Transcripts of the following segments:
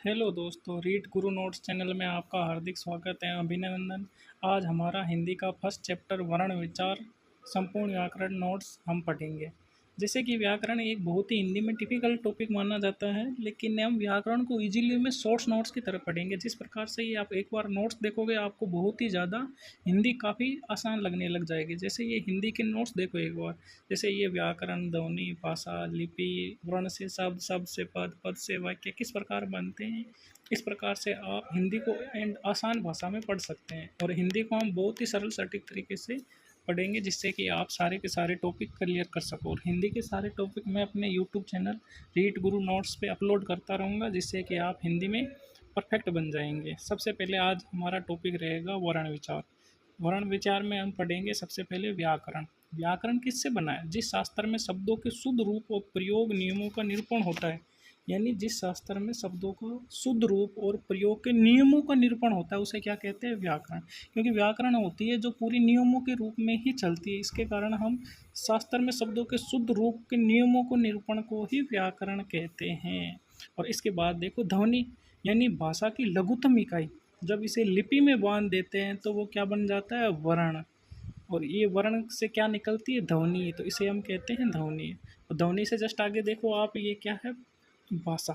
Hello दोस्तों, read गुरु notes channel में आपका हार्दिक स्वागत है। अभिनंदन। आज हमारा हिंदी का फर्स्ट चैप्टर वर्ण विचार संपूर्ण व्याकरण नोट्स हम पढ़ेंगे। जैसे कि व्याकरण एक बहुत ही हिंदी में टिपिकल टॉपिक माना जाता है, लेकिन हम व्याकरण को इजीली में शॉर्ट्स नोट्स की तरह पढ़ेंगे। जिस प्रकार से ये आप एक बार नोट्स देखोगे आपको बहुत ही ज़्यादा हिंदी काफ़ी आसान लगने लग जाएगी। जैसे ये हिंदी के नोट्स देखो एक बार, जैसे ये व्याकरण, ध्वनि, भाषा, लिपि, वर्ण से शब्द, शब्द से पद, पद से वाक्य किस प्रकार बनते हैं। इस प्रकार से आप हिंदी को एंड आसान भाषा में पढ़ सकते हैं, और हिंदी को हम बहुत ही सरल सटीक तरीके से पढ़ेंगे, जिससे कि आप सारे के सारे टॉपिक क्लियर कर सको। और हिंदी के सारे टॉपिक मैं अपने यूट्यूब चैनल रीड गुरु नोट्स पे अपलोड करता रहूँगा, जिससे कि आप हिंदी में परफेक्ट बन जाएंगे। सबसे पहले आज हमारा टॉपिक रहेगा वर्ण विचार। वर्ण विचार में हम पढ़ेंगे सबसे पहले व्याकरण। व्याकरण किससे बना है? जिस शास्त्र में शब्दों के शुद्ध रूप और प्रयोग नियमों का निरूपण होता है, यानी जिस शास्त्र में शब्दों का शुद्ध रूप और प्रयोग के नियमों का निरूपण होता है, उसे क्या कहते हैं? व्याकरण। क्योंकि व्याकरण होती है जो पूरी नियमों के रूप में ही चलती है, इसके कारण हम शास्त्र में शब्दों के शुद्ध रूप के नियमों को निरूपण को ही व्याकरण कहते हैं। और इसके बाद देखो ध्वनि, यानी भाषा की लघुतम इकाई। जब इसे लिपि में बांध देते हैं तो वो क्या बन जाता है? वर्ण। और ये वर्ण से क्या निकलती है? ध्वनि। तो इसे हम कहते हैं ध्वनि। और ध्वनि से जस्ट आगे देखो आप, ये क्या है? भाषा,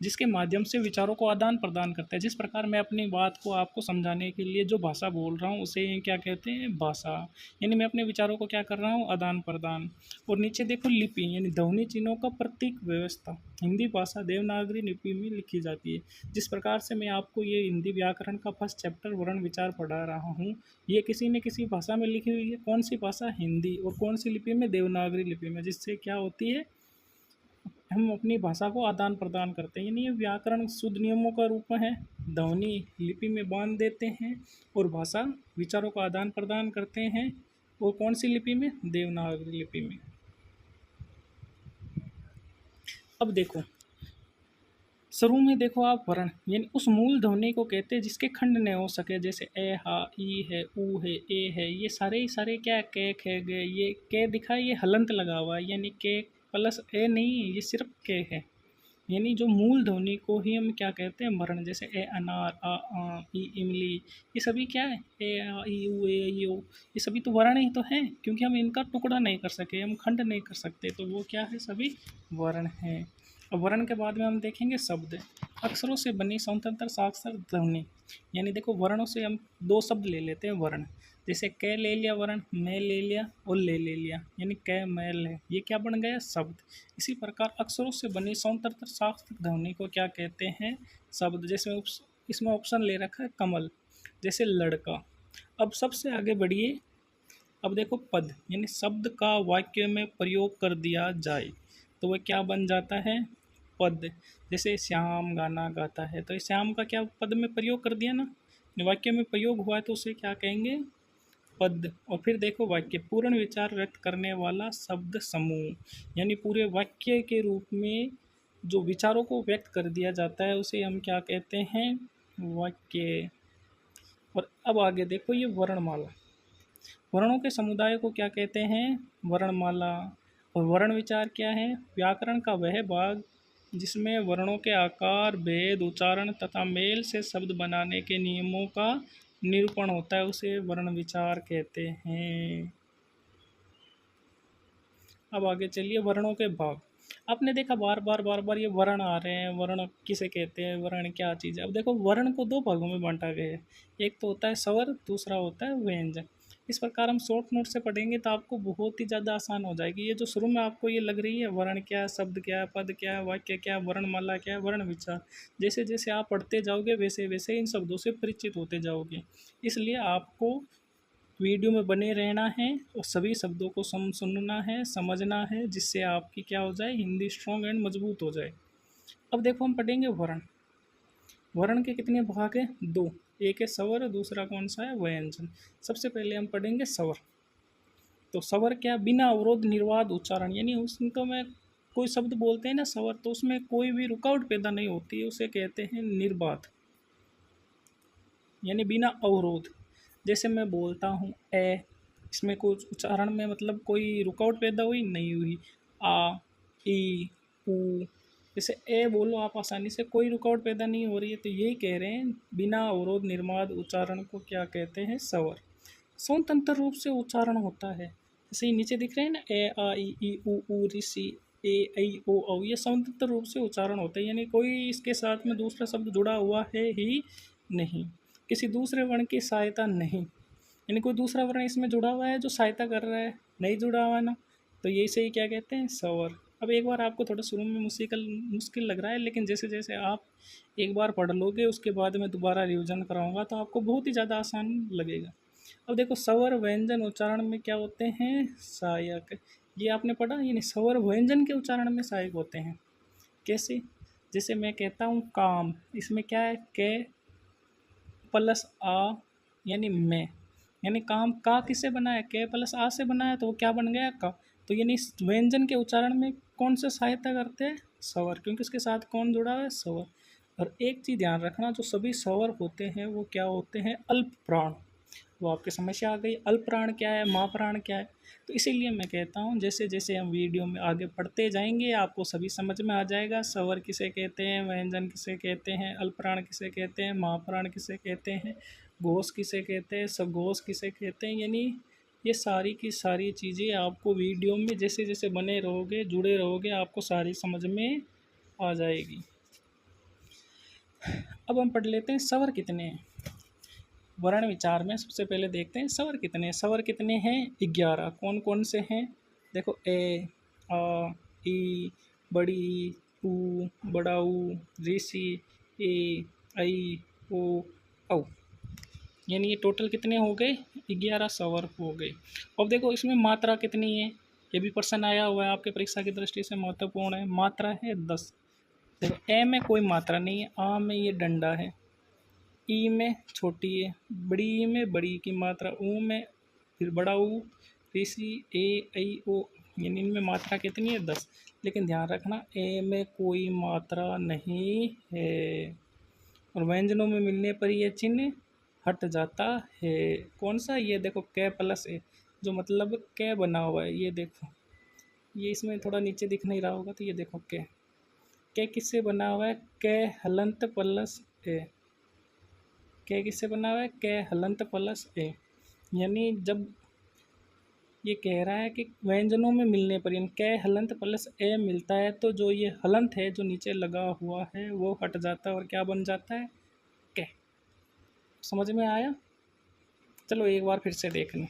जिसके माध्यम से विचारों को आदान प्रदान करते हैं। जिस प्रकार मैं अपनी बात को आपको समझाने के लिए जो भाषा बोल रहा हूँ उसे क्या कहते हैं? भाषा। यानी मैं अपने विचारों को क्या कर रहा हूँ? आदान प्रदान। और नीचे देखो लिपि, यानी ध्वनि चिन्हों का प्रतीक व्यवस्था। हिंदी भाषा देवनागरी लिपि में लिखी जाती है। जिस प्रकार से मैं आपको ये हिंदी व्याकरण का फर्स्ट चैप्टर वर्ण विचार पढ़ा रहा हूँ, ये किसी न किसी भाषा में लिखी हुई है। कौन सी भाषा? हिंदी। और कौन सी लिपि में? देवनागरी लिपि में। जिससे क्या होती है? हम अपनी भाषा को आदान प्रदान करते हैं। यानी ये व्याकरण शुद्ध नियमों का रूप है। ध्वनि लिपि में बांध देते हैं, और भाषा विचारों का आदान प्रदान करते हैं। और कौन सी लिपि में? देवनागरी लिपि में। अब देखो, शुरू में देखो आप वर्ण, यानी उस मूल ध्वनि को कहते हैं जिसके खंड न हो सके। जैसे ए हा, ई है, ऊ है, ए है, ये सारे ही सारे क्या है? के, खे, गए। ये के दिखा, ये हलंत लगा हुआ है, यानी के प्लस ए नहीं, ये सिर्फ के है। यानी जो मूल ध्वनि को ही हम क्या कहते हैं? वर्ण। जैसे ए अनार, आ ई इमली, ये सभी क्या है? ए आ ई ऊ ए ई ओ, ये सभी तो वर्ण ही तो हैं, क्योंकि हम इनका टुकड़ा नहीं कर सके, हम खंड नहीं कर सकते, तो वो क्या है? सभी वर्ण हैं। और वर्ण के बाद में हम देखेंगे शब्द। अक्षरों से बनी स्वतंत्र साक्षर ध्वनि। यानी देखो, वर्णों से हम दो शब्द ले लेते हैं वर्ण। जैसे क ले लिया वर्ण, मैं ले लिया और ले लिया, यानी क मैल है, ये क्या बन गया? शब्द। इसी प्रकार अक्षरों से बनी स्वतंत्र साक्षर ध्वनि को क्या कहते हैं? शब्द। जैसे इसमें ऑप्शन ले रखा है कमल, जैसे लड़का। अब सबसे आगे बढ़िए। अब देखो पद, यानी शब्द का वाक्य में प्रयोग कर दिया जाए तो वह क्या बन जाता है? पद। जैसे श्याम गाना गाता है, तो श्याम का क्या पद में प्रयोग कर दिया ना, वाक्य में प्रयोग हुआ है, तो उसे क्या कहेंगे? पद। और फिर देखो वाक्य, पूर्ण विचार व्यक्त करने वाला शब्द समूह, यानी पूरे वाक्य के रूप में जो विचारों को व्यक्त कर दिया जाता है उसे हम क्या कहते हैं? वाक्य। और अब आगे देखो ये वर्णमाला। वर्णों के समुदाय को क्या कहते हैं? वर्णमाला। और वर्ण विचार क्या है? व्याकरण का वह भाग जिसमें वर्णों के आकार, भेद, उच्चारण तथा मेल से शब्द बनाने के नियमों का निरूपण होता है, उसे वर्ण विचार कहते हैं। अब आगे चलिए वर्णों के भाग। आपने देखा बार बार ये वर्ण आ रहे हैं। वर्ण किसे कहते हैं? वर्ण क्या चीज़ है? अब देखो, वर्ण को दो भागों में बांटा गया है। एक तो होता है स्वर, दूसरा होता है व्यंजन। इस प्रकार हम शॉर्ट नोट से पढ़ेंगे तो आपको बहुत ही ज़्यादा आसान हो जाएगी। ये जो शुरू में आपको ये लग रही है वर्ण क्या है, शब्द क्या है, पद क्या है, वाक्य क्या है, वर्णमाला क्या है, वर्ण विचार, जैसे जैसे आप पढ़ते जाओगे वैसे वैसे इन शब्दों से परिचित होते जाओगे। इसलिए आपको वीडियो में बने रहना है और सभी शब्दों को सुनना है, समझना है, जिससे आपकी क्या हो जाए? हिंदी स्ट्रॉन्ग एंड मजबूत हो जाए। अब देखो हम पढ़ेंगे वर्ण। वर्ण के कितने भाग हैं? दो। एक है स्वर, दूसरा कौन सा है? व्यंजन। सबसे पहले हम पढ़ेंगे स्वर। तो स्वर क्या? बिना अवरोध निर्वाध उच्चारण, यानी उसको में कोई शब्द बोलते हैं ना स्वर, तो उसमें कोई भी रुकावट पैदा नहीं होती है, उसे कहते हैं निर्बाध, यानी बिना अवरोध। जैसे मैं बोलता हूँ ए, इसमें कुछ उच्चारण में मतलब कोई रुकावट पैदा हुई नहीं हुई। आ, ई, ऊ, जैसे ए बोलो आप आसानी से, कोई रुकावट पैदा नहीं हो रही है, तो यही कह रहे हैं बिना अवरोध निर्बाध उच्चारण को क्या कहते हैं? स्वर। स्वतंत्र रूप से उच्चारण होता है, जैसे ये नीचे दिख रहे हैं ना, ए आ ई उ ऊ ऋ सी ए ऐ ओ औ, ये स्वतंत्र रूप से उच्चारण होता है, यानी कोई इसके साथ में दूसरा शब्द जुड़ा हुआ है ही नहीं, किसी दूसरे वर्ण की सहायता नहीं, यानी कोई दूसरा वर्ण इसमें जुड़ा हुआ है जो सहायता कर रहा है, नहीं जुड़ा हुआ है ना, तो यही से ही क्या कहते हैं? स्वर। अब एक बार आपको थोड़ा शुरू में मुश्किल लग रहा है, लेकिन जैसे जैसे आप एक बार पढ़ लोगे उसके बाद में दोबारा रिवीजन कराऊंगा तो आपको बहुत ही ज़्यादा आसान लगेगा। अब देखो, स्वर व्यंजन उच्चारण में क्या होते हैं? सहायक। ये आपने पढ़ा, यानी स्वर व्यंजन के उच्चारण में सहायक होते हैं। कैसे? जैसे मैं कहता हूँ काम, इसमें क्या है? के प्लस आ, यानी मैं, यानी काम का किससे बना है? के प्लस आ से बना है, तो वो क्या बन गया? का। तो यानी इस व्यंजन के उच्चारण में कौन से सहायता करते हैं? स्वर, क्योंकि उसके साथ कौन जुड़ा है? स्वर। और एक चीज़ ध्यान रखना, जो सभी स्वर होते हैं वो क्या होते हैं? अल्प प्राण। वो आपकी समस्या आ गई, अल्प प्राण क्या है, महाप्राण क्या है। तो इसीलिए मैं कहता हूँ जैसे जैसे हम वीडियो में आगे पढ़ते जाएंगे आपको सभी समझ में आ जाएगा। स्वर किसे कहते हैं, व्यंजन किसे कहते हैं, अल्प प्राण किसे कहते हैं, महाप्राण किसे कहते हैं, घोष किसे कहते हैं, सघोष किसे कहते हैं, यानी ये सारी की सारी चीज़ें आपको वीडियो में जैसे जैसे बने रहोगे, जुड़े रहोगे, आपको सारी समझ में आ जाएगी। अब हम पढ़ लेते हैं स्वर कितने हैं। वर्ण विचार में सबसे पहले देखते हैं स्वर कितने। स्वर कितने हैं? 11। कौन कौन से हैं? देखो, ए, आ, ई, बड़ी ई, ऊ, बड़ा ऊ, ऋषि, ए, ऐ, ओ, औ, यानी ये टोटल कितने हो गए? 11 स्वर हो गए। अब देखो इसमें मात्रा कितनी है, ये भी प्रश्न आया हुआ है आपके परीक्षा की दृष्टि से महत्वपूर्ण है। मात्रा है 10। देखो, ए में कोई मात्रा नहीं है, आ में ये डंडा है, ई में छोटी है, बड़ी ई में बड़ी की मात्रा, ऊ में फिर बड़ा ऊ, ऋषि, ए, ऐ, ओ, यानी इनमें मात्रा कितनी है? 10। लेकिन ध्यान रखना, ए में कोई मात्रा नहीं है, और व्यंजनों में मिलने पर यह चिन्ह हट जाता है। कौन सा? ये देखो, कै प्लस ए, जो मतलब कै बना हुआ है, ये देखो, ये इसमें थोड़ा नीचे दिख नहीं रहा होगा, तो ये देखो कै किससे बना हुआ है? कै हलंत प्लस ए। कै किससे बना हुआ है? कै हलंत प्लस ए, यानी जब ये कह रहा है कि व्यंजनों में मिलने पर, यानी कै हलंत प्लस ए मिलता है, तो जो ये हलंत है जो नीचे लगा हुआ है वो हट जाता है और क्या बन जाता है? कै। समझ में आया? चलो एक बार फिर से देख लें।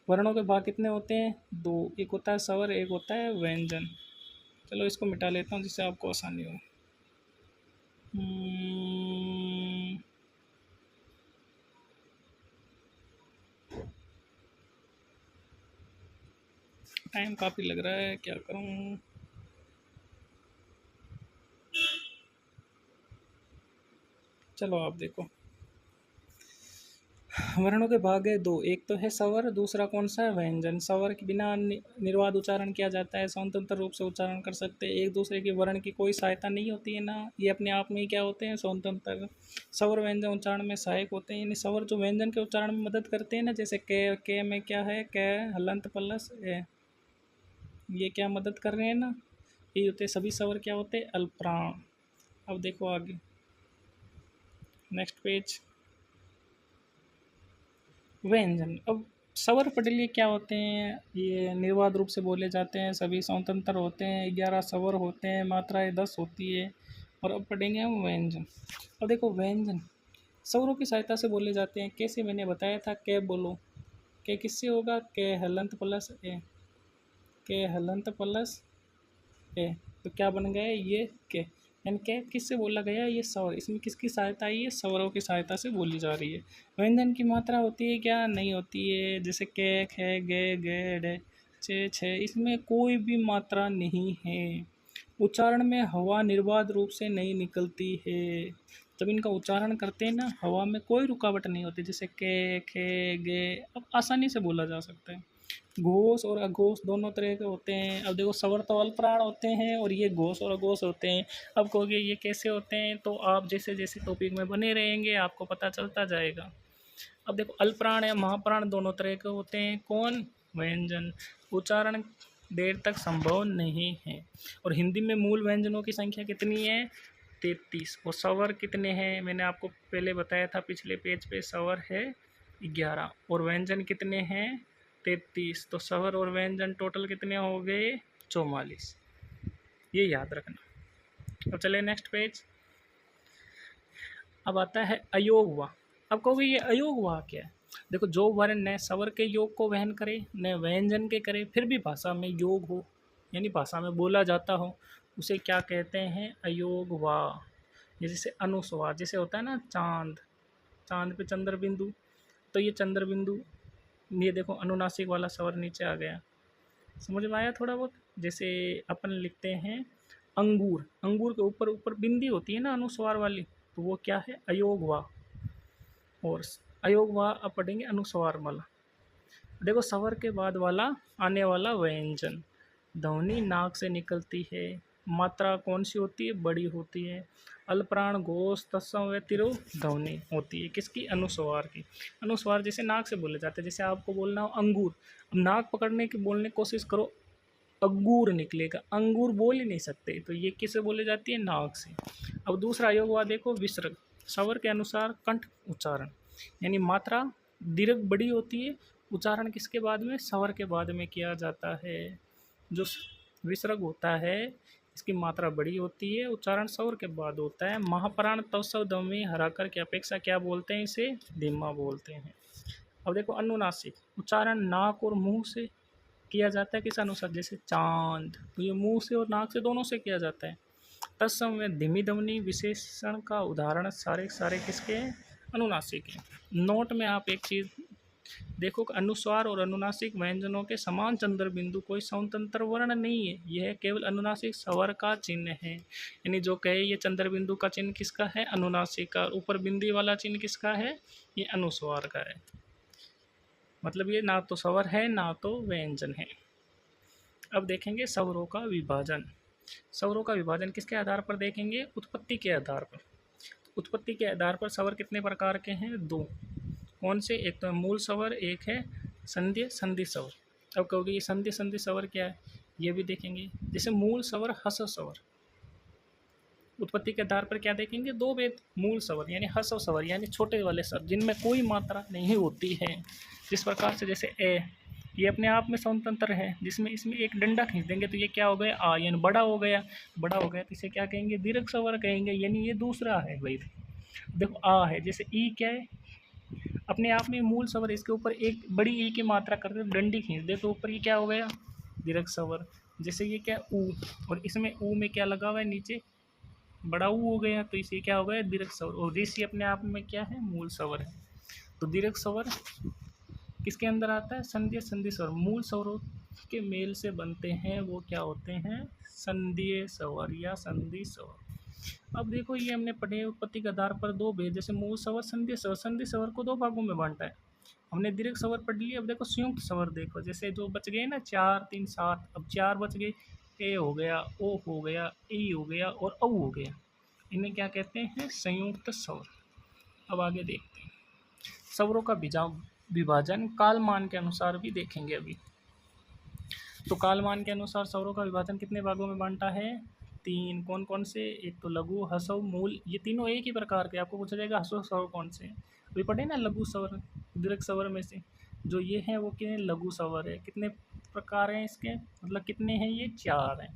वर्णों के भाग कितने होते हैं? 2। एक होता है स्वर, एक होता है व्यंजन। चलो इसको मिटा लेता हूँ जिससे आपको आसानी हो। टाइम काफ़ी लग रहा है, क्या करूँ? चलो आप देखो, वर्णों के भाग है 2। एक तो है स्वर, दूसरा कौन सा है? व्यंजन। स्वर के बिना निर्वाद उच्चारण किया जाता है, स्वतंत्र रूप से उच्चारण कर सकते हैं, एक दूसरे के वर्ण की कोई सहायता नहीं होती है ना, ये अपने आप में ही क्या होते हैं? स्वतंत्र। स्वर व्यंजन उच्चारण में सहायक होते हैं, यानी स्वर जो व्यंजन के उच्चारण में मदद करते हैं ना, जैसे के में क्या है? कै हलंत प्लस ए, ये क्या मदद कर रहे हैं ना, ये होते सभी स्वर क्या होते हैं? अल्पप्राण। अब देखो आगे, नेक्स्ट पेज, व्यंजन। अब स्वर पढ़ लिए क्या होते हैं? ये निर्बाध रूप से बोले जाते हैं, सभी स्वतंत्र होते हैं, 11 स्वर होते हैं, मात्राएं 10 होती है। और अब पढ़ेंगे हम व्यंजन। अब देखो, व्यंजन स्वरों की सहायता से बोले जाते हैं। कैसे? मैंने बताया था, कै बोलो, कै किससे होगा? कै हलंत प्लस ए, कै हलंत प्लस ए, तो क्या बन गया? ये के, यानी के किससे बोला गया? ये स्वर। इसमें किसकी सहायता आई है? स्वरों की सहायता से बोली जा रही है। व्यंजन की मात्रा होती है क्या? नहीं होती है, जैसे के, खे, गे, गे, डे, चे, छे, इसमें कोई भी मात्रा नहीं है। उच्चारण में हवा निर्बाध रूप से नहीं निकलती है। जब इनका उच्चारण करते हैं ना, हवा में कोई रुकावट नहीं होती, जैसे के, खे, गे, अब आसानी से बोला जा सकता है। घोष और अघोष दोनों तरह के होते हैं। अब देखो, स्वर तो अल्पप्राण होते हैं और ये घोष और अघोष होते हैं। अब कहोगे ये कैसे होते हैं, तो आप जैसे जैसे टॉपिक में बने रहेंगे आपको पता चलता जाएगा। अब देखो, अल्पप्राण या महाप्राण दोनों तरह के होते हैं। कौन? व्यंजन। उच्चारण देर तक संभव नहीं है। और हिंदी में मूल व्यंजनों की संख्या कितनी है? 33। और स्वर कितने हैं? मैंने आपको पहले बताया था पिछले पेज पे, स्वर है 11 और व्यंजन कितने हैं? 33। तो स्वर और व्यंजन टोटल कितने हो गए? 44। ये याद रखना। अब चले नेक्स्ट पेज। अब आता है अयोग वा। अब कहोगे ये अयोग वा क्या है? देखो, जो वर्ण न स्वर के योग को वहन करे न व्यंजन के करे, फिर भी भाषा में योग हो, यानी भाषा में बोला जाता हो, उसे क्या कहते हैं? अयोग वा। ये जैसे अनुस्वार, जैसे होता है ना चांद, चांद पे चंद्र बिंदु, तो ये चंद्र बिंदु, ये देखो अनुनासिक वाला स्वर नीचे आ गया। समझ में आया थोड़ा बहुत? जैसे अपन लिखते हैं अंगूर, अंगूर के ऊपर ऊपर बिंदी होती है ना अनुस्वार वाली, तो वो क्या है? अयोग वा। और अयोग वा अब पढ़ेंगे अनुस्वार वाला। देखो, स्वर के बाद वाला आने वाला व्यंजन, ध्वनि नाक से निकलती है, मात्रा कौन सी होती है? बड़ी होती है। अल्पप्राण घोष तत्सम व तिरो ध्वनि होती है किसकी? अनुस्वार की। अनुस्वार जैसे नाक से बोले जाते हैं, जैसे आपको बोलना हो अंगूर, अब नाक पकड़ने की बोलने की कोशिश करो, अंगूर निकलेगा, अंगूर बोल ही नहीं सकते, तो ये किससे बोली जाती है? नाक से। अब दूसरा योग हुआ देखो विसर्ग, स्वर के अनुसार कंठ उच्चारण, यानी मात्रा दीर्घ बड़ी होती है, उच्चारण किसके बाद में? स्वर के बाद में किया जाता है। जो विसर्ग होता है इसकी मात्रा बड़ी होती है, उच्चारण स्वर के बाद होता है। महाप्राण तवसव दमी हराकर की अपेक्षा क्या बोलते हैं? इसे धीमा बोलते हैं। अब देखो अनुनासिक, उच्चारण नाक और मुंह से किया जाता है, किस अनुसार? जैसे चांद, तो ये मुंह से और नाक से दोनों से किया जाता है। तत्सम में धीमी ध्वनि विशेषण का उदाहरण सारे सारे किसके हैं? अनुनासिक हैं। नोट में आप एक चीज़ देखो कि अनुस्वार और अनुनासिक व्यंजनों के समान चंद्र बिंदु कोई स्वतंत्र वर्ण नहीं है, यह केवल अनुनासिक स्वर का चिन्ह है। यानी जो कहे ये चंद्र बिंदु का चिन्ह किसका है? अनुनासिक का। ऊपर बिंदी वाला चिन्ह किसका है? ये अनुस्वार का है। मतलब ये ना तो स्वर है ना तो व्यंजन है। अब देखेंगे स्वरों का विभाजन। स्वरों का विभाजन किसके आधार पर देखेंगे? उत्पत्ति के आधार पर। उत्पत्ति के आधार पर स्वर कितने प्रकार के हैं? 2। कौन से? एक तो मूल स्वर, एक है संध्य संधि स्वर। अब कहोगे ये संध्य संधि स्वर क्या है? ये भी देखेंगे। जैसे मूल स्वर हस्व स्वर, उत्पत्ति के आधार पर क्या देखेंगे? 2 भेद। मूल स्वर यानी हस्व स्वर, यानी छोटे वाले स्वर जिनमें कोई मात्रा नहीं होती है। जिस प्रकार से जैसे ए, ये अपने आप में स्वतंत्र है, जिसमें इसमें एक डंडा खींच देंगे तो ये क्या हो गया? आ, यानी बड़ा हो गया। बड़ा हो गया तो इसे क्या कहेंगे? दीर्घ स्वर कहेंगे, यानी ये दूसरा है भाई। देखो आ है, जैसे ई क्या है? अपने आप में मूल स्वर, इसके ऊपर एक बड़ी ई की मात्रा करके डंडी खींच दे तो ऊपर ये क्या हो गया? दीर्घ स्वर। जैसे ये क्या? ऊ, और इसमें ऊ में क्या लगा हुआ है? नीचे बड़ा ऊ हो गया, तो इसे क्या हो गया? दीर्घ स्वर। और ऋषि अपने आप में क्या है? मूल स्वर है। तो दीर्घ स्वर किसके अंदर आता है? संध्य संधि स्वर। मूल स्वरों के मेल से बनते हैं वो क्या होते हैं? संध्य स्वर या संधि स्वर। अब देखो ये हमने पढ़े उत्पत्ति के आधार पर 2 भेद, जैसे मूल स्वर, संध्य स्वर। संधि स्वर को 2 भागों में बांटा है हमने। दीर्घ स्वर पढ़ लिया। अब देखो संयुक्त स्वर देखो, जैसे जो बच गए ना 4 3 7, अब 4 बच गए। ए हो गया, ओ हो गया, ई हो गया और औ हो गया। इन्हें क्या कहते हैं? संयुक्त स्वर। अब आगे देखते हैं स्वरों का विभाजन कालमान के अनुसार भी देखेंगे अभी। तो कालमान के अनुसार स्वरों का विभाजन कितने भागों में बांटा है? 3। कौन कौन से? एक तो लघु, हस्व, मूल। ये तीनों एक ही प्रकार के। आपको पूछा जाएगा हस्व स्वर कौन से हैं? अभी पढ़े ना लघु स्वर, दीर्घ स्वर में से जो ये हैं वो क्या है? लघु स्वर है। कितने प्रकार हैं इसके? मतलब कितने हैं ये? 4 हैं।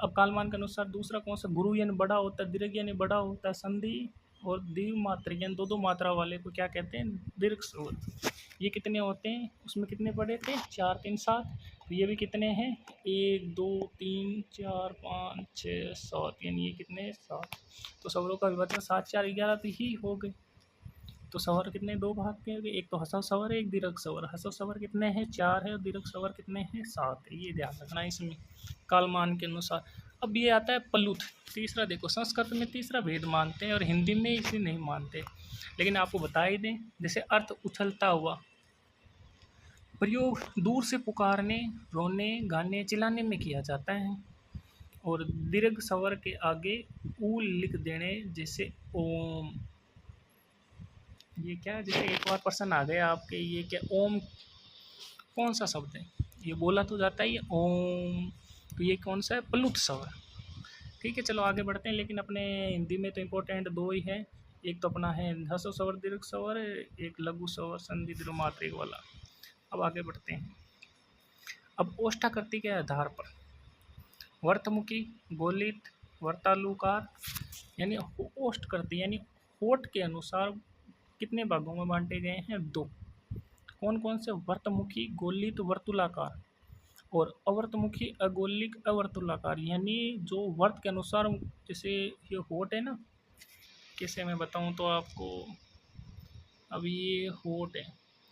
अब कालमान के अनुसार दूसरा कौन सा? गुरु यानी बड़ा होता है, दीर्घ यानी बड़ा होता है, संधि और द्विमात्रिक यानी 2 मात्रा वाले को क्या कहते हैं? दीर्घ स्वर। ये कितने होते हैं? उसमें कितने पढ़े थे? 4 3 7। तो ये भी कितने हैं? 1 2 3 4 5 6 7, यानी ये कितने? 7। तो स्वरों का विभाजन 7 4 11 तो ही हो गए। तो स्वर कितने? 2 भाग के हो गए। एक तो हस्व स्वर है, एक दीर्घ स्वर। हस्व स्वर कितने हैं? 4 है, और दीर्घ स्वर कितने हैं? 7 है। ये ध्यान रखना इसमें कालमान के अनुसार। अब ये आता है प्लुत। तीसरा देखो, संस्कृत में तीसरा भेद मानते हैं और हिंदी में इसे नहीं मानते, लेकिन आपको बता ही दें। जैसे अर्थ उछलता हुआ, प्रयोग दूर से पुकारने, रोने, गाने, चिल्लाने में किया जाता है। और दीर्घ स्वर के आगे ऊ लिख देने, जैसे ओम। ये क्या है? जैसे एक और प्रश्न आ गया आपके, ये क्या ओम कौन सा शब्द है? ये बोला तो जाता है ये ओम। तो ये कौन सा है? प्लुत स्वर। ठीक है, चलो आगे बढ़ते हैं। लेकिन अपने हिंदी में तो इम्पोर्टेंट दो ही है, एक तो अपना है ह्रस्व स्वर दीर्घ स्वर, एक लघु स्वर संधि दीर्घ मात्रिक वाला। अब आगे बढ़ते हैं। अब ओष्ठाकृति के आधार पर वर्तमुखी, गोलित, वर्तालुकार यानी ओष्ठकृति यानी होठ के अनुसार कितने भागों में बांटे गए हैं? दो। कौन कौन से? वर्तमुखी, गोलित, वर्तुलाकार और अवर्तमुखी, अगोलिक, अवर्तुलाकार। यानी जो वर्त के अनुसार, जैसे ये होठ है ना, कैसे मैं बताऊं तो आपको, अब ये होठ है,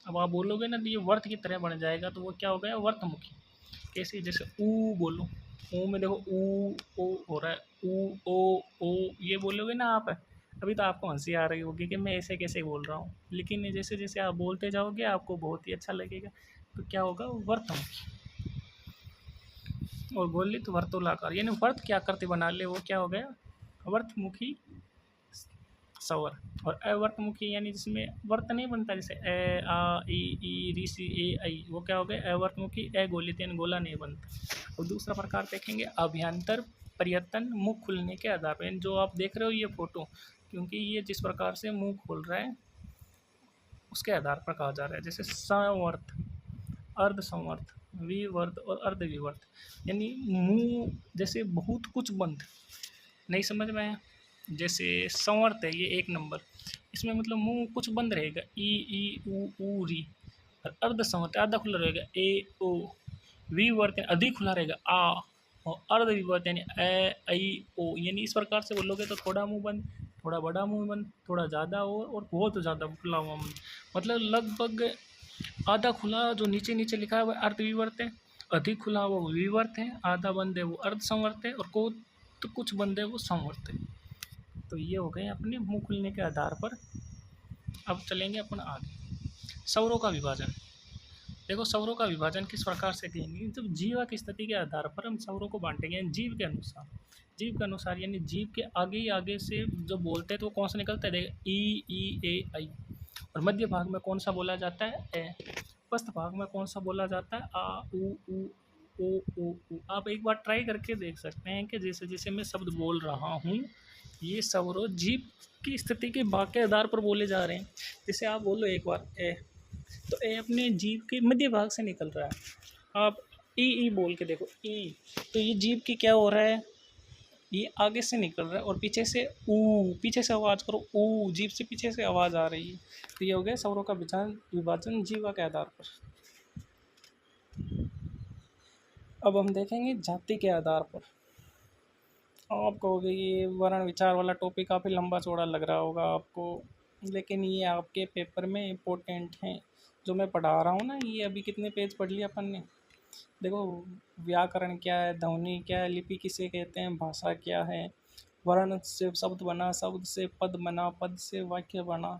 अब आप बोलोगे ना तो ये वर्त की तरह बन जाएगा, तो वो क्या हो गया? वर्तमुखी। कैसे? जैसे ऊ बोलो, ऊ में देखो ऊ ओ हो रहा है, ऊ ओ ओ, ये बोलोगे ना आप, अभी तो आपको हंसी आ रही होगी कि मैं ऐसे कैसे बोल रहा हूँ, लेकिन जैसे जैसे आप बोलते जाओगे आपको बहुत ही अच्छा लगेगा। तो क्या होगा? वर्तमुखी। और गोलित, वर्तुलाकार यानी वर्त की आकृति बना ले, वो क्या हो गया? वर्तमुखी स्वर। और अवर्तमुखी यानी जिसमें वर्त नहीं बनता, जैसे ए आ ई री सी ए आई, वो क्या हो गया? अवर्तमुखी। अगोलित यानी गोला नहीं बनता। और दूसरा प्रकार देखेंगे अभ्यंतर परिवर्तन, मुंह खुलने के आधार पर। जो आप देख रहे हो ये फोटो, क्योंकि ये जिस प्रकार से मुंह खोल रहा है उसके आधार पर कहा जा रहा है। जैसे संवर्त, अर्ध संवर्त, विवर्त और अर्ध विवर्त। यानी मुंह जैसे बहुत कुछ बंद, नहीं समझ में आया? जैसे संवर्त है ये 1 नंबर, इसमें मतलब मुंह कुछ बंद रहेगा, ई ऊ री। और अर्ध संवर्त आधा खुला रहेगा, ए ओ। विवर्त यानी अधिक खुला रहेगा, आ। और अर्ध विवर्त यानी ए आई ओ। यानी इस प्रकार से बोलोगे तो थोड़ा मुंह बंद, थोड़ा बड़ा मुंह बंद, थोड़ा ज़्यादा और बहुत ज़्यादा खुला हुआ मुंह। मतलब लगभग आधा खुला जो नीचे नीचे लिखा है वो अर्ध विवर्त है, अधिक खुला हुआ वो विवर्त है, आधा बंद है वो अर्ध संवर्त है, और को तो कुछ बंद है वो संवर्त है। तो ये हो गए अपने मुंह खुलने के आधार पर। अब चलेंगे अपन आगे। स्वरों का विभाजन। देखो स्वरों का विभाजन किस प्रकार से करेंगे? जब जीवा की स्थिति के आधार पर हम स्वरों को बांटेंगे, जीव के अनुसार। जीव के अनुसार यानी जीव के आगे ही आगे से जब बोलते हैं तो कौन सा निकलता है? देखो ई ए आई। और मध्य भाग में कौन सा बोला जाता है? ए। पस्त भाग में कौन सा बोला जाता है? आ ऊ ओ ऊ। आप एक बार ट्राई करके देख सकते हैं कि जैसे जैसे मैं शब्द बोल रहा हूँ ये स्वरों जीव की स्थिति के भाग के आधार पर बोले जा रहे हैं। जैसे आप बोलो एक बार ए, तो ए अपने जीव के मध्य भाग से निकल रहा है। आप ई बोल के देखो ई, तो ये जीव की क्या हो रहा है? ये आगे से निकल रहा है। और पीछे से ऊ, पीछे से आवाज़ करो ऊ, जीव से पीछे से आवाज़ आ रही है। तो ये हो गया स्वरों का विभाजन जीवा के आधार पर। अब हम देखेंगे जाति के आधार पर। आप कहोगे ये वर्ण विचार वाला टॉपिक काफ़ी लंबा चौड़ा लग रहा होगा आपको, लेकिन ये आपके पेपर में इम्पोर्टेंट है। जो मैं पढ़ा रहा हूँ ना, ये अभी कितने पेज पढ़ लिया अपन ने। देखो व्याकरण क्या है, ध्वनि क्या है, लिपि किसे कहते हैं, भाषा क्या है, वर्ण से शब्द बना, शब्द से पद बना, पद से वाक्य बना।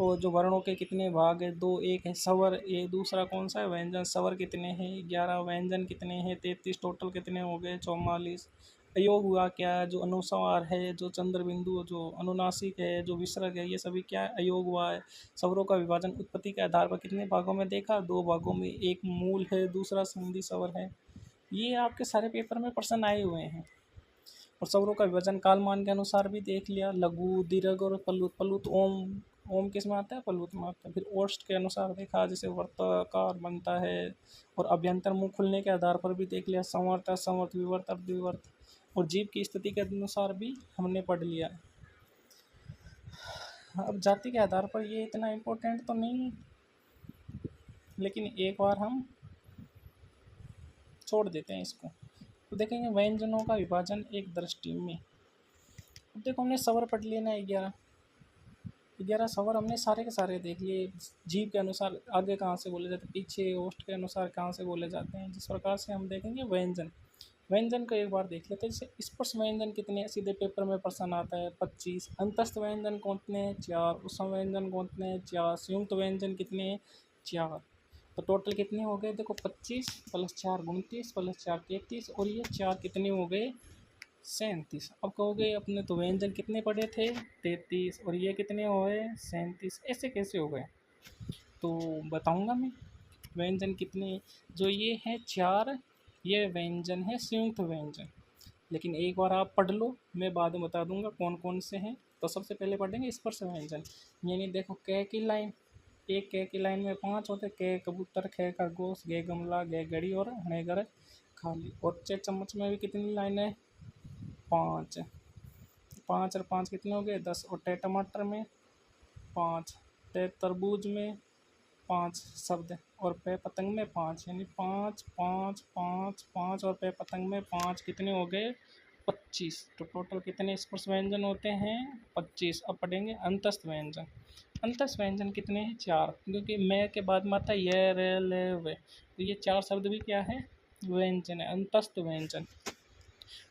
और जो वर्णों के कितने भाग है? 2। एक है स्वर, ये दूसरा कौन सा है? व्यंजन। स्वर कितने हैं? 11। व्यंजन कितने हैं? 33। टोटल कितने हो गए? 44। अयोग हुआ क्या है? जो अनुस्वार है, जो चंद्र बिंदु, जो अनुनासिक है, जो विसर्ग है, ये सभी क्या है? अयोग हुआ है। स्वरों का विभाजन उत्पत्ति के आधार पर कितने भागों में देखा? 2 भागों में। एक मूल है, दूसरा संधि स्वर है। ये आपके सारे पेपर में प्रश्न आए हुए हैं। और स्वरों का विभाजन कालमान के अनुसार भी देख लिया, लघु, दीर्घ और प्लुत। प्लुत ओम, ओम किस में आता है? प्लुत में आता है। फिर ओष्ठ के अनुसार देखा, जैसे वर्ताकार बनता है। और अभ्यंतर मुंह खुलने के आधार पर भी देख लिया, संवर्त, असंवर्त, विवर्त, अर्धविवर्त। और जीव की स्थिति के अनुसार भी हमने पढ़ लिया। अब जाति के आधार पर ये इतना इम्पोर्टेंट तो नहीं, लेकिन एक बार हम छोड़ देते हैं इसको। तो देखेंगे व्यंजनों का विभाजन एक दृष्टि में। अब देखो हमने स्वर पढ़ लिए ना, 11 स्वर हमने सारे के सारे देख लिए। जीव के अनुसार आगे कहाँ से बोले जाते हैं, पीछे। ओष्ठ के अनुसार कहाँ से बोले जाते हैं। जिस प्रकार से हम देखेंगे व्यंजन, व्यंजन को एक बार देख लेते हैं। जैसे स्पर्श व्यंजन कितने हैं? सीधे पेपर में प्रश्न आता है, 25। अंतस्थ व्यंजन कितने हैं? 4। उसम व्यंजन कितने हैं? 4। संयुक्त व्यंजन कितने हैं? 4। तो टोटल कितने हो गए? देखो 25 + 4 29 + 4 33, और ये 4 कितने हो गए? 37। अब कहोगे अपने तो व्यंजन कितने पढ़े थे? 33, और ये कितने हो गए? 37। ऐसे कैसे हो गए? तो बताऊंगा मैं। व्यंजन कितने, जो ये है 4, ये व्यंजन है संयुक्त व्यंजन। लेकिन एक बार आप पढ़ लो, मैं बाद में बता दूंगा कौन कौन से हैं। तो सबसे पहले पढ़ेंगे स्पर्श व्यंजन। यानी देखो क की लाइन, एक क की लाइन में 5 होते, क कबूतर, ख खरगोश, गे गमला, गे घड़ी और हणे घर खाली। और च चम्मच में भी कितनी लाइन है, 5। 5 और 5 कितने हो गए, 10। और ट टमाटर में 5, ट तरबूज में 5 शब्द, और पे पतंग में 5, यानी 5 5 5 5 और पे पतंग में 5 कितने हो गए, 25। तो टोटल कितने स्पर्श व्यंजन होते हैं, 25। अब पढ़ेंगे अंतस्थ व्यंजन। अंतस्थ व्यंजन कितने हैं, 4, क्योंकि मैं के बाद में आता है ये रे ले वे, तो ये 4 शब्द भी क्या है, व्यंजन है, अंतस्थ व्यंजन।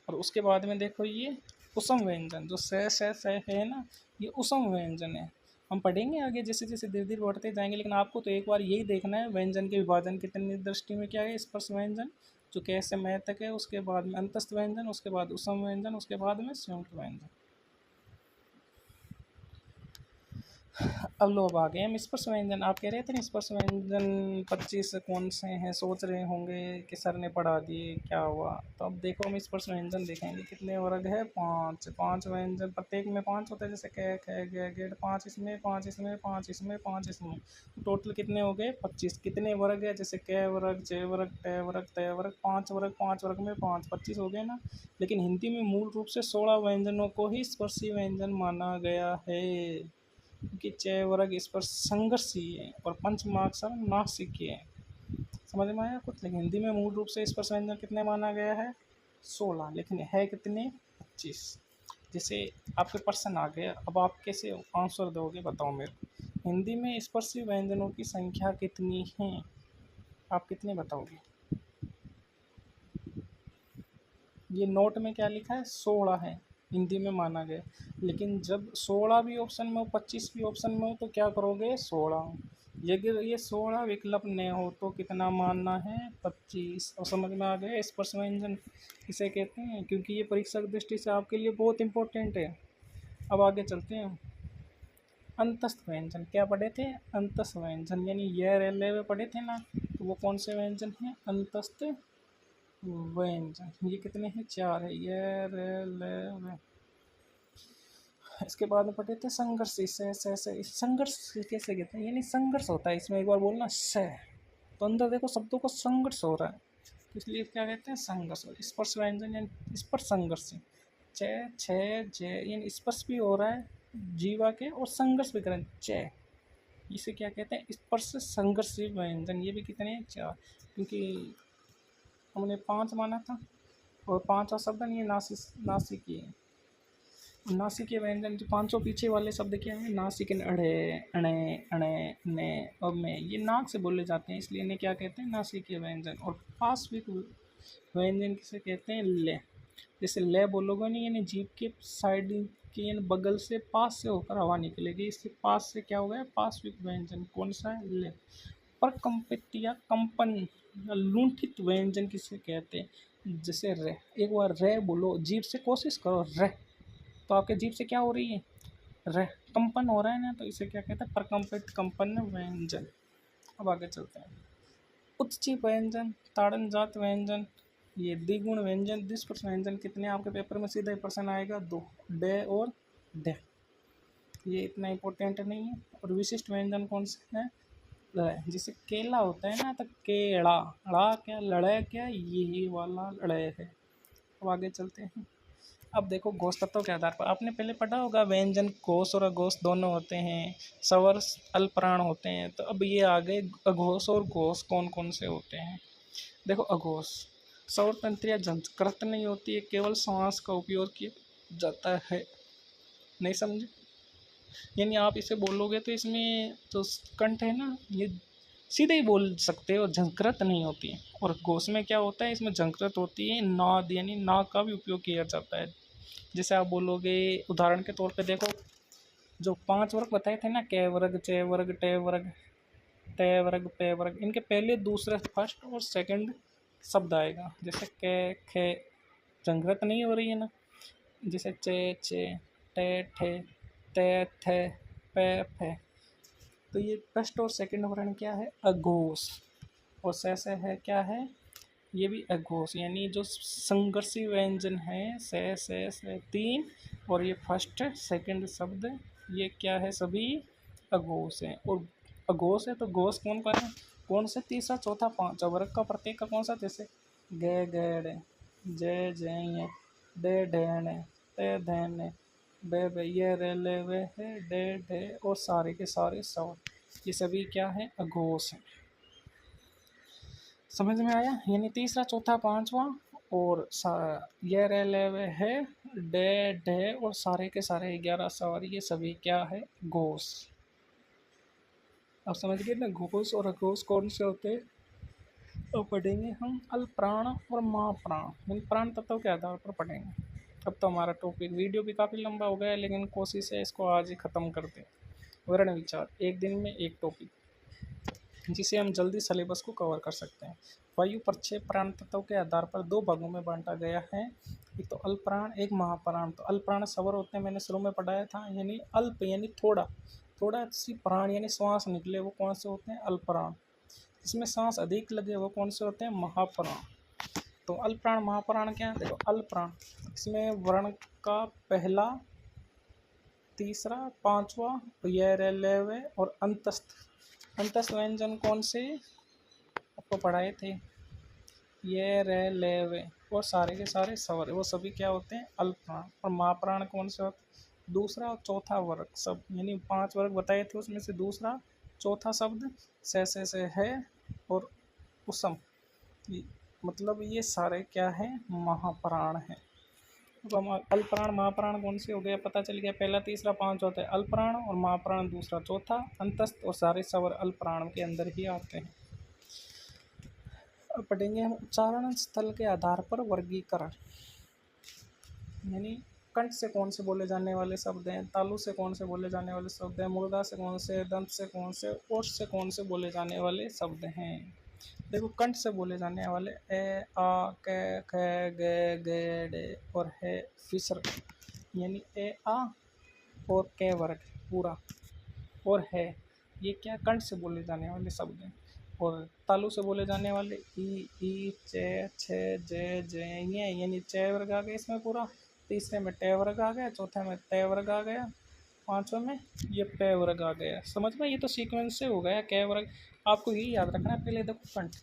और उसके बाद में देखो ये उसम व्यंजन, जो से है ना, ये उसम व्यंजन है। हम पढ़ेंगे आगे जैसे जैसे धीरे धीरे बढ़ते जाएंगे, लेकिन आपको तो एक बार यही देखना है व्यंजन के विभाजन कितनी दृष्टि में क्या है, स्पर्श व्यंजन जो कैसे मय तक है, उसके बाद में अंतस्थ व्यंजन, उसके बाद उसम व्यंजन, उसके बाद में संयुक्त व्यंजन। अब लोग आ गए हम स्पर्श व्यंजन। आप कह रहे थे ना स्पर्श व्यंजन 25 कौन से हैं, सोच रहे होंगे कि सर ने पढ़ा दिए क्या हुआ। तो अब देखो हम स्पर्श व्यंजन देखेंगे कितने वर्ग है, 5। 5 व्यंजन प्रत्येक में 5 होते हैं, जैसे कै खे गे गेट, 5 इसमें, 5 इसमें, 5 इसमें, 5 इसमें, टोटल कितने हो गए, 25। कितने वर्ग है, जैसे कै वर्ग, चे वर्ग, टे वर्ग, तय वर्ग, 5 वर्ग, 5 वर्ग में 5, 25 हो गए ना। लेकिन हिंदी में मूल रूप से 16 व्यंजनों को ही स्पर्शी व्यंजन माना गया है, क्योंकि चय वर्ग इस पर संघर्षीय है और पंचमाक्षर नासिकीय है। समझ में आया कुछ। लेकिन हिंदी में मूल रूप से इस पर व्यंजन कितने माना गया है, 16, लेकिन है कितने, 25। जैसे आपके प्रश्न आ गया, अब आप कैसे आंसर दोगे बताओ मेरे को। हिंदी में स्पर्शी व्यंजनों की संख्या कितनी है, आप कितने बताओगे। ये नोट में क्या लिखा है, 16 है हिंदी में माना गया। लेकिन जब 16 भी ऑप्शन में हो, 25 भी ऑप्शन में हो, तो क्या करोगे, 16। यदि ये 16 विकल्प न हो तो कितना मानना है, 25। और समझ में आ गया स्पर्श व्यंजन किसे कहते हैं, क्योंकि ये परीक्षा की दृष्टि से आपके लिए बहुत इंपॉर्टेंट है। अब आगे चलते हैं। अंतस्थ व्यंजन क्या पढ़े थे, अंतस्थ व्यंजन यानी ये रेलवे में पढ़े थे ना, तो वो कौन से व्यंजन हैं, अंतस्थ व्यंजन। ये कितने हैं, 4 है, ये रे ले वे। इसके बाद में पढ़े थे संघर्ष, से संघर्ष कैसे कहते हैं, यानी संघर्ष होता है इसमें, एक बार बोलना से, तो अंदर देखो शब्दों को संघर्ष हो रहा है, तो इसलिए क्या कहते हैं, संघर्ष। स्पर्श व्यंजन यानी स्पर्श संघर्ष, चे छे जे, यानी स्पर्श भी हो रहा है जीवा के और संघर्ष भी करें, चे, इसे क्या कहते हैं, स्पर्श संघर्ष व्यंजन। ये भी कितने हैं, 4, क्योंकि हमने 5 माना था, और 5वां शब्द ये नासिकी है। नासिक व्यंजन जो 500 पीछे वाले शब्द क्या है, नासिक, अड़े, अणे, अणे, ने और में, ये नाक से बोले जाते हैं, इसलिए इन्हें क्या कहते हैं, नासिक व्यंजन। और पार्श्विक व्यंजन किसे कहते हैं, ले। जैसे ले बोलोगे नहीं, यानी जीभ के साइड के यानी बगल से, पास से होकर हवा निकलेगी, इससे पास से क्या हो गया, पार्श्विक व्यंजन। कौन सा है, ले। पर कंपित या कंपन या लुंठित व्यंजन किसे कहते हैं, जैसे रे, एक बार रे बोलो, जीभ से कोशिश करो रे, तो आपके जीभ से क्या हो रही है, रे, कंपन हो रहा है ना, तो इसे क्या कहते हैं, प्रकंपित कंपन व्यंजन। अब आगे चलते हैं। उच्ची व्यंजन, ताड़न जात व्यंजन, ये द्विगुण व्यंजन, द्विस्पर्श व्यंजन कितने, आपके पेपर में सीधा ही प्रश्न आएगा, 2, डे और डे, ये इतना इंपॉर्टेंट नहीं है। और विशिष्ट व्यंजन कौन से हैं, जैसे केला होता है ना, तो केड़ा, अड़ा क्या, लड़े क्या, यही वाला लड़े है। अब आगे चलते हैं। अब देखो घोष तत्व के आधार पर आपने पहले पढ़ा होगा, व्यंजन घोष और अघोष दोनों होते हैं, स्वर अल्पप्राण होते हैं। तो अब ये आगे अघोष और घोष कौन कौन से होते हैं। देखो अघोष, स्वर तंत्र या झंझकृत नहीं होती है, केवल श्वास का उपयोग किया जाता है, नहीं समझे। यानी आप इसे बोलोगे तो इसमें जो कंठ है ना, ये सीधे ही बोल सकते हो, झंकृत नहीं होती है। और घोष में क्या होता है, इसमें झंकृत होती है, नाद यानी नाक का भी उपयोग किया जाता है। जैसे आप बोलोगे, उदाहरण के तौर पे देखो, जो 5 वर्ग बताए थे ना, कै वर्ग, चे वर्ग, टे वर्ग, तय वर्ग, पे वर्ग, इनके पहले दूसरे फर्स्ट और सेकंड शब्द आएगा। जैसे कै खे, झंकृत नहीं हो रही है ना, जैसे चे चे, टे ठे, ते थे, पे फे, तो ये फर्स्ट और सेकंड वर्ण क्या है, अघोष। और से है क्या है, ये भी अघोष, यानी जो संघर्षी व्यंजन है से तीन, और ये फर्स्ट सेकंड शब्द ये क्या है, सभी अघोष हैं। और अघोष है तो घोष कौन कौन है, कौन से, तीसरा चौथा पांचवा वर्ग का प्रत्येक का कौन सा, जैसे गे गेड़, जय जय, डे ढैण, ते धैन, बे बे, ये रे ले वे है, डे डे, और सारे के सारे स्वर, ये सभी क्या है, अघोष हैं। समझ में आया, यानी तीसरा चौथा पांचवा और ये रे ले वे है, डे डे, और सारे के सारे 11 सवार, ये सभी क्या है, घोष। अब समझ गए ना, घोष और अघोष कौन से होते हैं। अब पढ़ेंगे हम अल्पप्राण और महाप्राण, इन प्राण तत्व के आधार पर पढ़ेंगे। अब तो हमारा टॉपिक, वीडियो भी काफ़ी लंबा हो गया है, लेकिन कोशिश है इसको आज ही ख़त्म कर दें। वर्ण विचार, एक दिन में एक टॉपिक, जिसे हम जल्दी सिलेबस को कवर कर सकते हैं। वायु पर 6 प्राण तत्वों के आधार पर 2 भागों में बांटा गया है, एक तो अल्पप्राण, एक महाप्राण। तो अल्पप्राण सवर होते हैं, मैंने शुरू में पढ़ाया था, यानी अल्प यानी थोड़ा, थोड़ा सी प्राण यानी श्वास निकले, वो कौन से होते हैं, अल्पप्राण। इसमें सांस अधिक लगे, वो कौन से होते हैं, महाप्राण। तो अल्पप्राण महाप्राण क्या है, देखो अल्पप्राण, इसमें वर्ण का पहला, तीसरा, पांचवा, ये रे ले वे, और अंतस्थ। अंतस्थ व्यंजन कौन से आपको पढ़ाए थे, ये रे ले वे, और सारे के सारे स्वर, वो सभी क्या होते हैं, अल्पप्राण। और महाप्राण कौन से होते हैं, दूसरा और चौथा वर्ग सब, यानी 5 वर्ग बताए थे, उसमें से दूसरा चौथा शब्द से है, और उसम, मतलब ये सारे क्या है, महाप्राण है। तो हम अल्पप्राण महाप्राण कौन से हो गया, पता चल गया। पहला तीसरा पांच होता है अल्पप्राण, और महाप्राण दूसरा चौथा, अंतस्थ, और सारे स्वर अल्पप्राण के अंदर ही आते हैं। अब पढ़ेंगे हम उच्चारण स्थल के आधार पर वर्गीकरण, यानी कंठ से कौन से बोले जाने वाले शब्द हैं, तालु से कौन से बोले जाने वाले शब्द हैं, मुर्दा से कौन से, दंत से कौन से, ओष्ठ से कौन से बोले जाने वाले शब्द हैं। देखो कंठ से बोले जाने वाले ए, आ, क, ख, ग, ग, डे, और है फिसर, यानी ए, आ और क वर्ग पूरा, और है, ये क्या कंठ से बोले जाने वाले शब्द हैं। और तालु से बोले जाने वाले ई चे, छे, जे, जे, ये, यानी चे वर्ग आ गया इसमें पूरा, तीसरे में टे वर्ग आ गया, चौथे में ते वर्ग आ गया, पांचवें में ये पे वर्ग आ गया। समझ में, ये तो सीक्वेंस से हो गया कै वर्ग। आपको यही याद रखना है। पहले देखो कंठ,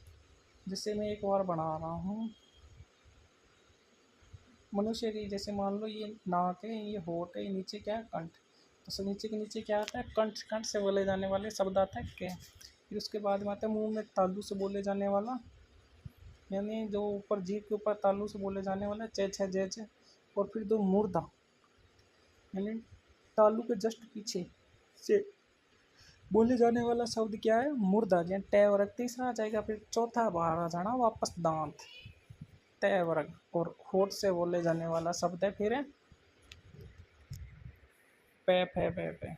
जिससे मैं एक बार बना रहा हूँ मनुष्य की, जैसे मान लो ये नाक है, ये होठ है, ये नीचे क्या है, कंठ। तो सब नीचे के नीचे क्या आता है, कंठ। कंठ से बोले जाने वाले शब्द आता है के। फिर उसके बाद में आता है मुंह में तालु से बोले जाने वाला, यानी जो ऊपर जीभ के ऊपर तालु से बोले जाने वाला चे छे जे छे। और फिर दो मुर्दा, यानी तालु के जस्ट पीछे से बोले जाने वाला शब्द क्या है, मुर्दा, यानी टे वर्ग तीसरा आ जाएगा। फिर चौथा बाहर आ जाना वापस दांत, तय वर्ग। और होठ से बोले जाने वाला शब्द है फिर पे।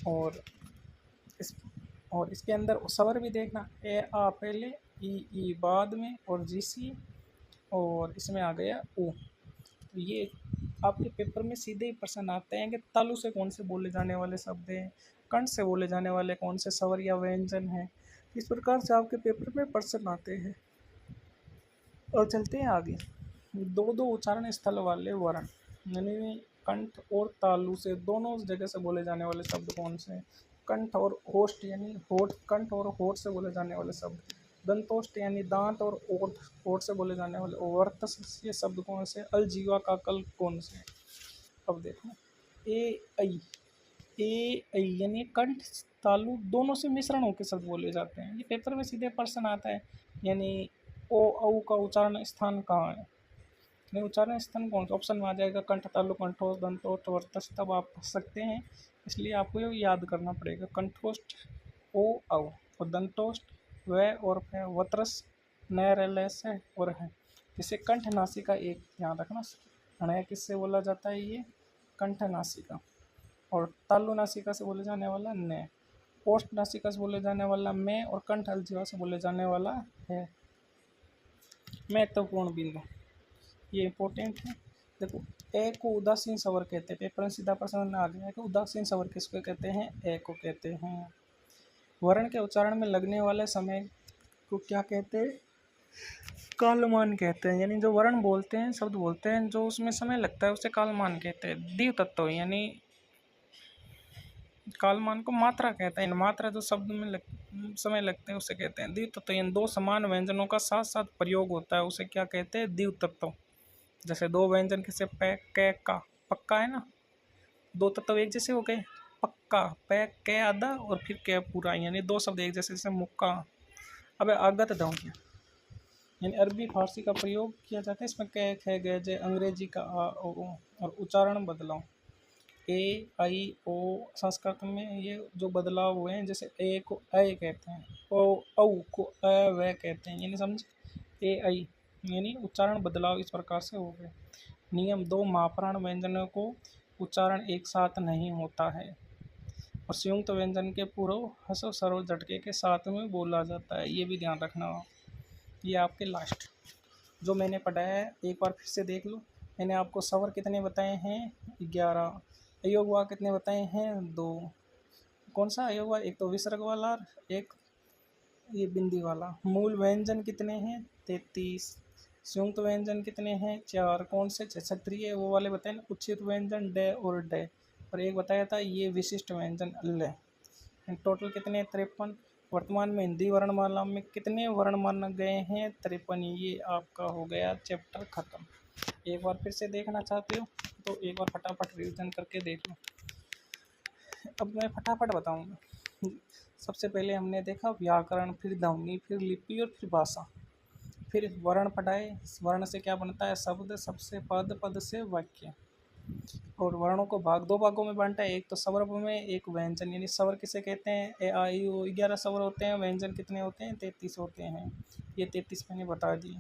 और इस और इसके अंदर स्वर भी देखना, ए आ पहले, ई बाद में, और जीसी, और इसमें आ गया ऊ। तो ये आपके पेपर में सीधे ही प्रश्न आते हैं कि तालु से कौन से बोले जाने वाले शब्द हैं, कंठ से बोले जाने वाले कौन से स्वर या व्यंजन हैं। इस प्रकार से आपके पेपर में प्रश्न आते हैं। और चलते हैं आगे, दो दो उच्चारण स्थल वाले वर्ण, यानी कंठ और तालु से दोनों जगह से बोले जाने वाले शब्द कौन से हैं। कंठ और ओष्ठ, यानी होठ, कंठ और होठ से बोले जाने वाले शब्द। दंतोष्ठ यानी दांत और ओठ, ओठ से बोले जाने वाले। वर्तस ये शब्द कौन से, अलजीवा का कल कौन से। अब देखो ए ऐ यानी कंठ तालु दोनों से मिश्रण होकर शब्द बोले जाते हैं। ये पेपर में सीधे प्रश्न आता है, यानी ओ औ का उच्चारण स्थान कहाँ है, नहीं उच्चारण स्थान कौन सा, ऑप्शन में आ जाएगा कंठ तालु कंठोष दंतोष्ठ वर्तस, तब आप पढ़ सकते हैं। इसलिए आपको ये याद करना पड़ेगा, कंठोष्ठ ओ औ, और दंतोष्ठ व और वत्रस न रल से और है। जिसे कंठ नासिका एक ध्यान रखना, अणय किससे बोला जाता है, ये कंठ नासिका। और तालु नासिका से बोले जाने वाला न, ओष्ठ नासिका से बोले जाने वाला मैं, और कंठ अलजीवा से बोले जाने वाला है। महत्वपूर्ण बिंदु ये इंपॉर्टेंट है। देखो ए को उदासीन स्वर कहते हैं, पेपर में सीधा प्रश्न आ गया है कि उदासीन स्वर किसको कहते हैं, ए को कहते हैं। वर्ण के उच्चारण में लगने वाले समय को क्या कहते हैं, कालमान कहते हैं। यानी जो वर्ण बोलते हैं, शब्द बोलते हैं, जो उसमें समय लगता है उसे कालमान कहते हैं। द्विव तत्व यानी कालमान को मात्रा कहते हैं। मात्रा जो शब्द में समय लगते हैं उसे कहते हैं द्विव तत्व। यानी दो समान व्यंजनों का साथ साथ प्रयोग होता है उसे क्या कहते हैं, द्विव तत्व। जैसे दो व्यंजन कैसे पे कै का, पक्का है ना, दो तत्व एक जैसे हो गए, पक्का, पे कै आधा और फिर कै पूरा, यानी दो शब्द एक जैसे, जैसे मुक्का। अब आगत ध्वनि यानी अरबी फारसी का प्रयोग किया जाता है, इसमें कै ख ग जे, अंग्रेजी का आ ओ उ, और उच्चारण बदलाव ए आई ओ। संस्कृत में ये जो बदलाव हुए हैं, जैसे ए को ऐ कहते हैं, ओ औ को अ व कहते हैं, यानी समझ, ए आई यानी उच्चारण बदलाव इस प्रकार से हो गए। नियम, दो मापराण व्यंजनों को उच्चारण एक साथ नहीं होता है और संयुक्त व्यंजन के पूर्व हस्व सर्व झटके के साथ में बोला जाता है, ये भी ध्यान रखना। ये आपके लास्ट जो मैंने पढ़ाया है एक बार फिर से देख लो। मैंने आपको स्वर कितने बताए हैं, 11। अयोग वाक्य कितने बताए हैं, 2। कौन सा अयोग वाक्य, एक तो विसर्ग वाला और एक ये बिंदी वाला। मूल व्यंजन कितने हैं, 33। संयुक्त व्यंजन कितने हैं, 4। कौन से, क्षत्रिय वो वाले बताए ना, उचित व्यंजन डे और डे, और एक बताया था ये विशिष्ट व्यंजन अल्ले। टोटल कितने, 53। वर्तमान में हिंदी वर्णमाला में कितने वर्ण माने गए हैं, 53। ये आपका हो गया चैप्टर खत्म। एक बार फिर से देखना चाहते हो तो एक बार फटाफट रिवीजन करके देख लो। अब मैं फटाफट बताऊंगा। सबसे पहले हमने देखा व्याकरण, फिर ध्वनि, फिर लिपि और फिर भाषा, फिर वर्ण पढ़ाए। वर्ण से क्या बनता है, शब्द, सबसे पद, पद से वाक्य। और वर्णों को दो भागों में बांटा है, एक तो स्वर में, एक व्यंजन। यानी स्वर किसे कहते हैं, ए आ ई उ, 11 स्वर होते हैं। व्यंजन कितने होते हैं, 33 होते हैं। ये 33 मैंने बता दिए।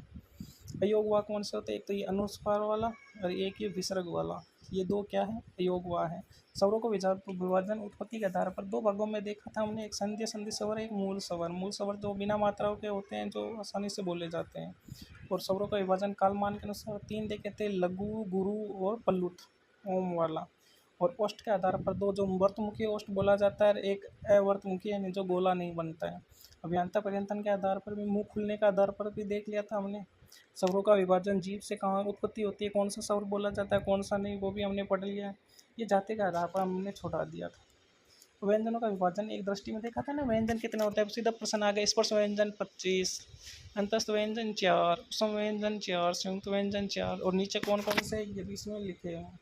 अयोग वाक्य कौन से होते हैं, एक तो ये अनुस्वार वाला और एक ये विसर्ग वाला, ये दो क्या है, अयोग वाक्य है। स्वरों को विभाजन उत्पत्ति के आधार पर दो भागों में देखा था हमने, एक संध्या संधि स्वर, एक मूल स्वर। मूल स्वर जो बिना मात्राओं के होते हैं, जो आसानी से बोले जाते हैं। और स्वरों का विभाजन कालमान के अनुसार 3 देखे थे, लघु, गुरु और पल्लुत, ओम वाला। और ओष्ठ के आधार पर दो, जो वर्तमुखी ओष्ठ बोला जाता है, एक अवर्तमुखी यानी जो गोला नहीं बनता है। अभियंता पर्यंतन के आधार पर भी, मुंह खुलने के आधार पर भी देख लिया था हमने। स्वरों का विभाजन जीभ से कहाँ उत्पत्ति होती है, कौन सा स्वर बोला जाता है, कौन सा नहीं, वो भी हमने पढ़ लिया है। ये जाति के आधार पर हमने छोड़ा दिया था। व्यंजनों का विभाजन एक दृष्टि में देखा था ना, व्यंजन कितने होते हैं, सीधा प्रश्न आ गया। स्पर्श व्यंजन 25, अंतस्थ व्यंजन 4, उपसम व्यंजन 4, संयुक्त व्यंजन 4, और नीचे कौन कौन से ये भी इसमें लिखे हैं।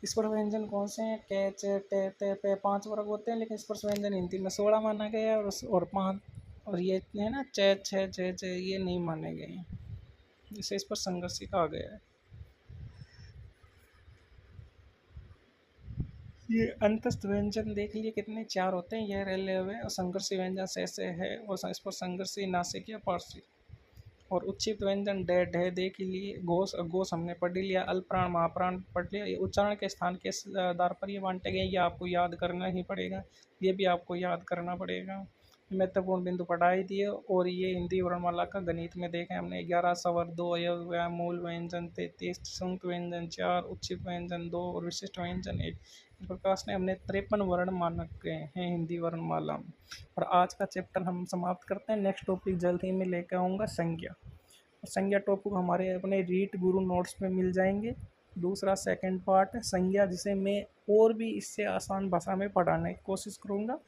स्पर्श व्यंजन कौन से हैं, कै चे टे ते पे, 5 वर्ग होते हैं, लेकिन स्पर्श व्यंजन हिंदी में 16 माना गया है, और 5, और ये है ना चे छे चे चे, ये नहीं माने गए हैं, जिससे इस पर संघर्ष आ गया है। ये अंतस्थ व्यंजन देख लिए कितने, 4 होते हैं, यह रेले हुए, और संघर्षी व्यंजन से है, और इस पर संघर्षी, नासिक या पारसी। और उच्छित व्यंजन डे ढे देख लिए। घोष, घोष हमने पढ़ लिया। अल्पप्राण, महाप्राण पढ़ लिया। ये उच्चारण के स्थान के आधार पर ये बांटे गए, ये आपको याद करना ही पड़ेगा, ये भी आपको याद करना पड़ेगा। महत्वपूर्ण बिंदु पढ़ा ही दिए। और ये हिंदी वर्णमाला का गणित में देखें हमने, 11 स्वर, 2 अवयव, मूल व्यंजन 33, संयुक्त व्यंजन 4, उच्छित व्यंजन 2 और विशिष्ट व्यंजन 1। इस प्रकार से हमने 53 वर्ण मानक गए हैं हिंदी वर्णमाला में। और आज का चैप्टर हम समाप्त करते हैं। नेक्स्ट टॉपिक जल्द ही मैं लेकर आऊँगा, संज्ञा। संज्ञा टॉपिक हमारे अपने रीट गुरु नोट्स में मिल जाएंगे। दूसरा सेकंड पार्ट है संज्ञा, जिसे मैं और भी इससे आसान भाषा में पढ़ाने की कोशिश करूँगा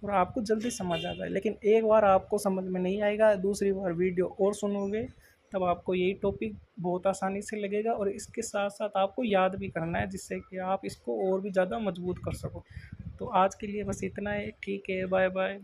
और आपको जल्दी समझ आ जाए। लेकिन एक बार आपको समझ में नहीं आएगा, दूसरी बार वीडियो और सुनोगे तब आपको यही टॉपिक बहुत आसानी से लगेगा। और इसके साथ साथ आपको याद भी करना है, जिससे कि आप इसको और भी ज़्यादा मजबूत कर सको। तो आज के लिए बस इतना है। ठीक है, बाय बाय।